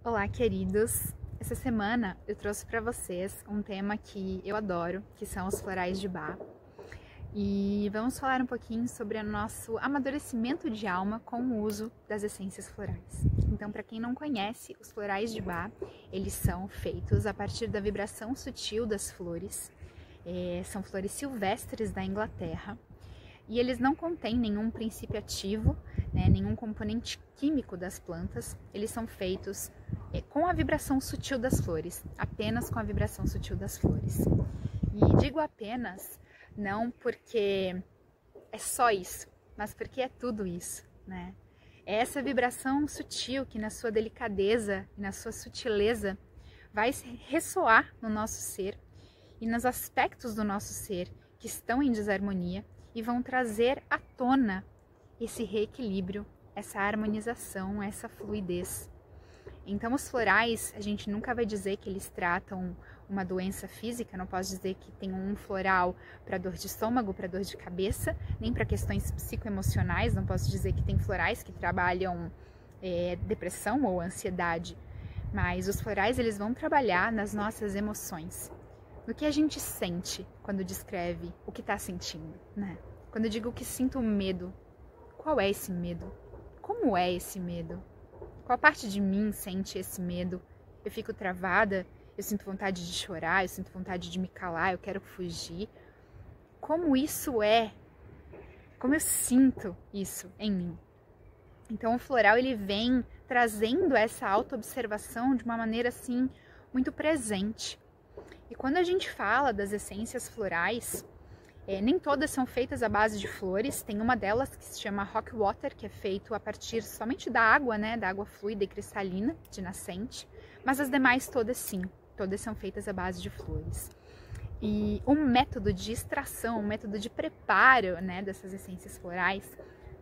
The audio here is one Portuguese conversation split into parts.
Olá, queridos! Essa semana eu trouxe para vocês um tema que eu adoro, que são os florais de Bach. E vamos falar um pouquinho sobre o nosso amadurecimento de alma com o uso das essências florais. Então, para quem não conhece, os florais de Bach, eles são feitos a partir da vibração sutil das flores. São flores silvestres da Inglaterra. E eles não contêm nenhum princípio ativo, nenhum componente químico das plantas. Eles são feitos com a vibração sutil das flores, apenas com a vibração sutil das flores. E digo apenas, não porque é só isso, mas porque é tudo isso, né? É essa vibração sutil que na sua delicadeza e na sua sutileza vai ressoar no nosso ser e nos aspectos do nosso ser que estão em desarmonia e vão trazer à tona esse reequilíbrio, essa harmonização, essa fluidez. Então os florais, a gente nunca vai dizer que eles tratam uma doença física, não posso dizer que tem um floral para dor de estômago, para dor de cabeça, nem para questões psicoemocionais, não posso dizer que tem florais que trabalham depressão ou ansiedade, mas os florais eles vão trabalhar nas nossas emoções, no que a gente sente quando descreve o que está sentindo, né? Quando eu digo que sinto medo, qual é esse medo? Como é esse medo? Qual parte de mim sente esse medo? Eu fico travada? Eu sinto vontade de chorar? Eu sinto vontade de me calar? Eu quero fugir? Como isso é? Como eu sinto isso em mim? Então o floral ele vem trazendo essa autoobservação de uma maneira assim muito presente. E quando a gente fala das essências florais, nem todas são feitas à base de flores. Tem uma delas que se chama Rock Water, que é feito a partir somente da água, da água fluida e cristalina de nascente. Mas as demais todas sim, todas são feitas à base de flores. E um método de extração, um método de preparo dessas essências florais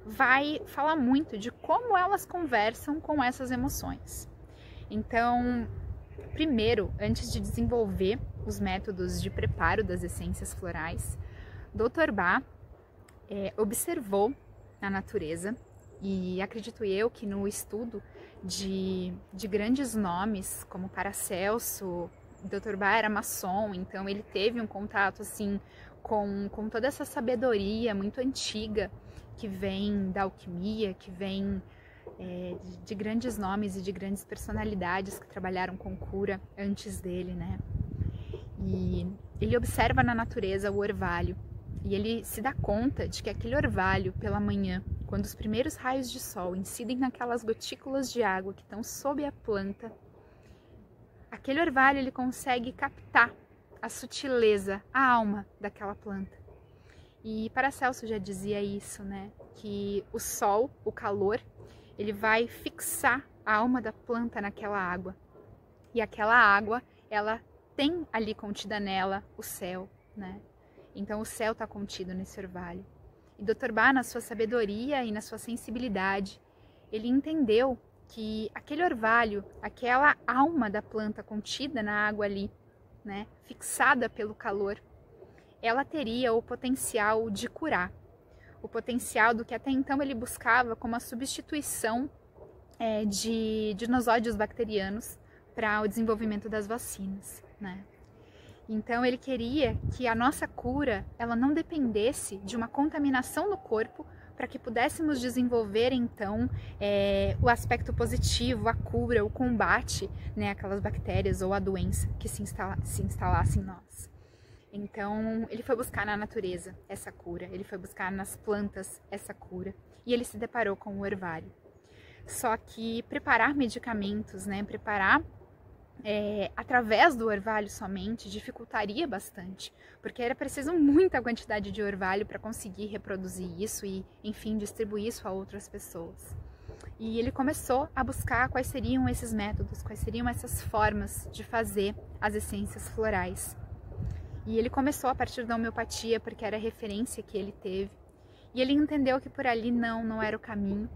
vai falar muito de como elas conversam com essas emoções. Então, primeiro, antes de desenvolver os métodos de preparo das essências florais, Dr. Bach observou na natureza, e acredito eu que no estudo de grandes nomes como Paracelso, Dr. Bach era maçom, então ele teve um contato assim com toda essa sabedoria muito antiga que vem da alquimia, que vem de grandes nomes e de grandes personalidades que trabalharam com cura antes dele, E ele observa na natureza o orvalho e ele se dá conta de que aquele orvalho pela manhã, quando os primeiros raios de sol incidem naquelas gotículas de água que estão sob a planta, aquele orvalho ele consegue captar a sutileza, a alma daquela planta. E Paracelso já dizia isso, que o sol, o calor, ele vai fixar a alma da planta naquela água. E aquela água, ela tem ali contida nela o céu, Então o céu está contido nesse orvalho. E Dr. Bach, na sua sabedoria e na sua sensibilidade, ele entendeu que aquele orvalho, aquela alma da planta contida na água ali, fixada pelo calor, ela teria o potencial de curar. O potencial do que até então ele buscava como a substituição de nosóides bacterianos para o desenvolvimento das vacinas, Então ele queria que a nossa cura ela não dependesse de uma contaminação no corpo para que pudéssemos desenvolver então o aspecto positivo, a cura, o combate, aquelas bactérias ou a doença que se instalasse em nós. Então ele foi buscar na natureza essa cura, ele foi buscar nas plantas essa cura e ele se deparou com o orvalho. Só que preparar medicamentos, preparar através do orvalho somente dificultaria bastante, porque era preciso muita quantidade de orvalho para conseguir reproduzir isso e, enfim, distribuir isso a outras pessoas. E ele começou a buscar quais seriam esses métodos, quais seriam essas formas de fazer as essências florais. E ele começou a partir da homeopatia, porque era a referência que ele teve. E ele entendeu que por ali não era o caminho,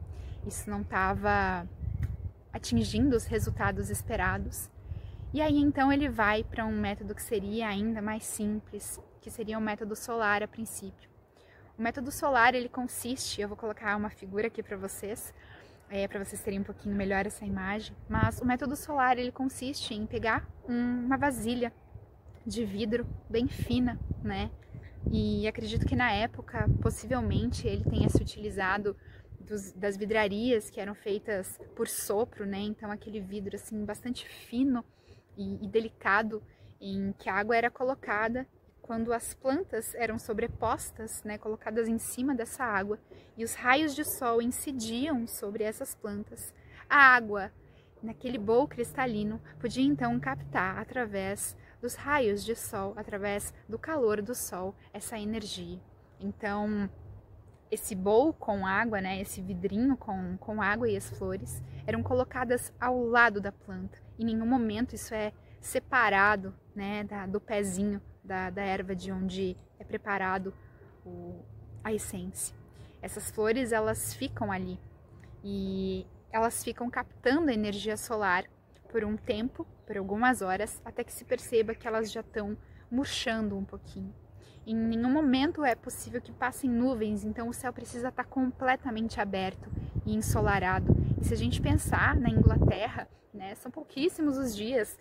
isso não estava atingindo os resultados esperados. E aí então ele vai para um método que seria ainda mais simples, que seria um método solar a princípio. O método solar ele consiste, eu vou colocar uma figura aqui para vocês, para vocês terem um pouquinho melhor essa imagem. Mas o método solar, ele consiste em pegar uma vasilha de vidro bem fina, né? E acredito que na época, possivelmente, ele tenha se utilizado das vidrarias que eram feitas por sopro, né? Então aquele vidro assim bastante fino e delicado, em que a água era colocada quando as plantas eram sobrepostas, né, colocadas em cima dessa água, e os raios de sol incidiam sobre essas plantas. A água, naquele bowl cristalino, podia então captar através dos raios de sol, através do calor do sol, essa energia. Então, esse bowl com água, né, esse vidrinho com água e as flores, eram colocadas ao lado da planta. Em nenhum momento isso é separado, né, do pezinho da erva de onde é preparado a essência. Essas flores, elas ficam ali e elas ficam captando a energia solar por um tempo, por algumas horas, até que se perceba que elas já estão murchando um pouquinho. Em nenhum momento é possível que passem nuvens, então o céu precisa estar completamente aberto e ensolarado. E se a gente pensar na Inglaterra, né, são pouquíssimos os dias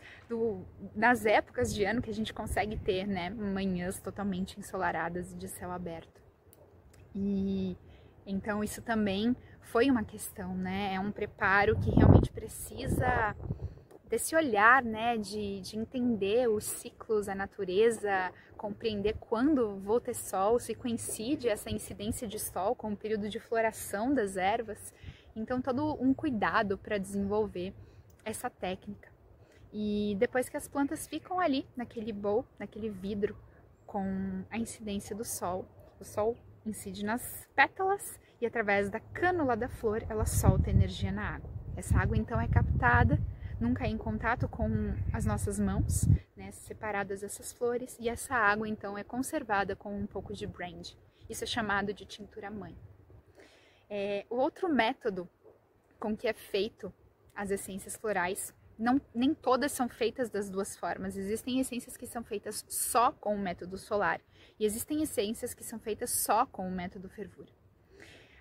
das épocas de ano que a gente consegue ter, né, manhãs totalmente ensolaradas e de céu aberto. E então isso também foi uma questão, né, é um preparo que realmente precisa desse olhar, né, de entender os ciclos, a natureza, compreender quando vou ter sol, se coincide essa incidência de sol com o período de floração das ervas. Então todo um cuidado para desenvolver essa técnica. E depois que as plantas ficam ali, naquele bowl, naquele vidro, com a incidência do sol, o sol incide nas pétalas e através da cânula da flor ela solta energia na água. Essa água então é captada, nunca é em contato com as nossas mãos, né, separadas essas flores, e essa água então é conservada com um pouco de brandy. Isso é chamado de tintura mãe. O outro método com que é feito as essências florais, nem todas são feitas das duas formas. Existem essências que são feitas só com o método solar e existem essências que são feitas só com o método fervura.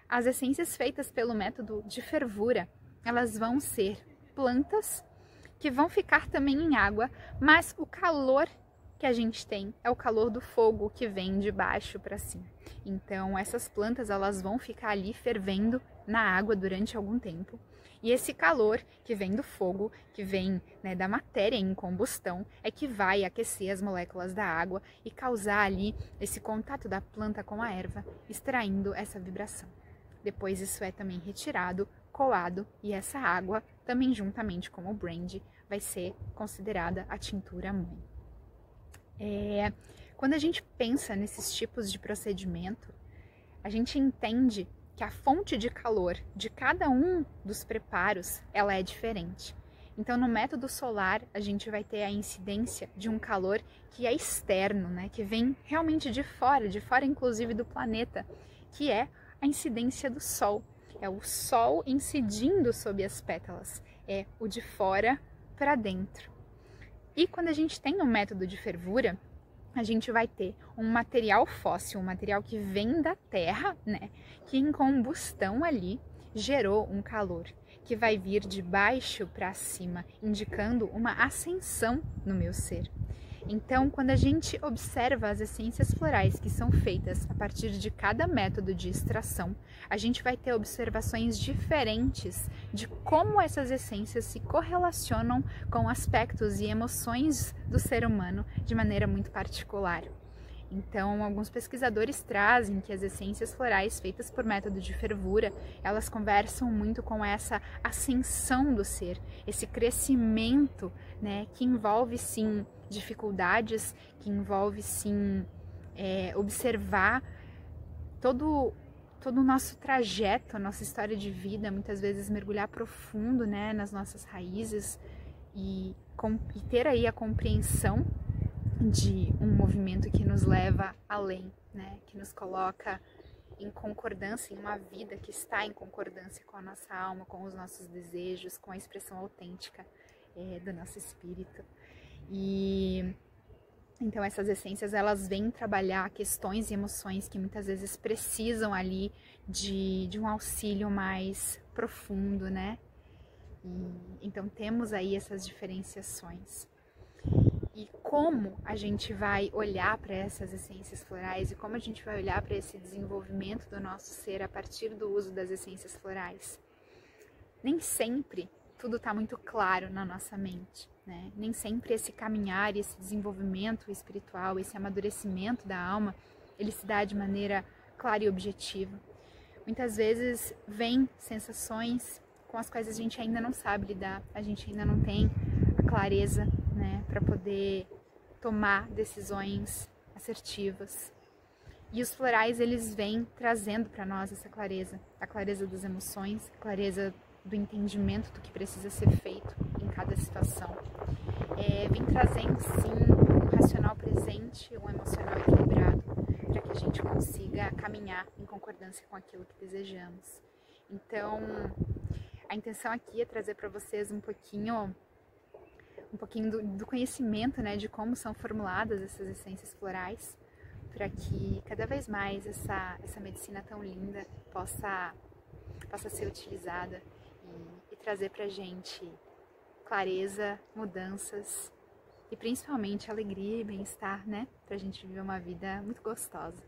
As essências feitas pelo método de fervura, elas vão ser plantas que vão ficar também em água, mas o calor que a gente tem é o calor do fogo que vem de baixo para cima. Então essas plantas, elas vão ficar ali fervendo na água durante algum tempo. E esse calor que vem do fogo, que vem, né, da matéria em combustão, é que vai aquecer as moléculas da água e causar ali esse contato da planta com a erva, extraindo essa vibração. Depois isso é também retirado, coado, e essa água, também juntamente com o brandy, vai ser considerada a tintura mãe. Quando a gente pensa nesses tipos de procedimento, a gente entende que a fonte de calor de cada um dos preparos, ela é diferente. Então, no método solar, a gente vai ter a incidência de um calor que é externo, né? Que vem realmente de fora inclusive do planeta, que é a incidência do Sol. É o Sol incidindo sobre as pétalas, é o de fora para dentro. E quando a gente tem um método de fervura, a gente vai ter um material fóssil, um material que vem da terra, né, que em combustão ali gerou um calor, que vai vir de baixo para cima, indicando uma ascensão no meu ser. Então, quando a gente observa as essências florais que são feitas a partir de cada método de extração, a gente vai ter observações diferentes de como essas essências se correlacionam com aspectos e emoções do ser humano de maneira muito particular. Então, alguns pesquisadores trazem que as essências florais feitas por método de fervura, elas conversam muito com essa ascensão do ser, esse crescimento, né, que envolve sim dificuldades, que envolve sim observar todo o nosso trajeto, a nossa história de vida, muitas vezes mergulhar profundo, né, nas nossas raízes e ter aí a compreensão de um movimento que nos leva além, né, que nos coloca em concordância, em uma vida que está em concordância com a nossa alma, com os nossos desejos, com a expressão autêntica do nosso espírito. E Então essas essências, elas vêm trabalhar questões e emoções que muitas vezes precisam ali de um auxílio mais profundo, né? Então temos aí essas diferenciações. E como a gente vai olhar para essas essências florais e como a gente vai olhar para esse desenvolvimento do nosso ser a partir do uso das essências florais? Nem sempre tudo está muito claro na nossa mente, né? Nem sempre esse caminhar, esse desenvolvimento espiritual, esse amadurecimento da alma, ele se dá de maneira clara e objetiva. Muitas vezes vem sensações com as quais a gente ainda não sabe lidar, a gente ainda não tem a clareza, né, para poder tomar decisões assertivas. E os florais, eles vêm trazendo para nós essa clareza, a clareza das emoções, a clareza do entendimento do que precisa ser feito em cada situação. Vem trazendo, sim, um racional presente, um emocional equilibrado, para que a gente consiga caminhar em concordância com aquilo que desejamos. Então, a intenção aqui é trazer para vocês um pouquinho do conhecimento, né, de como são formuladas essas essências florais, para que cada vez mais essa medicina tão linda possa ser utilizada e trazer pra gente clareza, mudanças e principalmente alegria e bem-estar, né? Pra gente viver uma vida muito gostosa.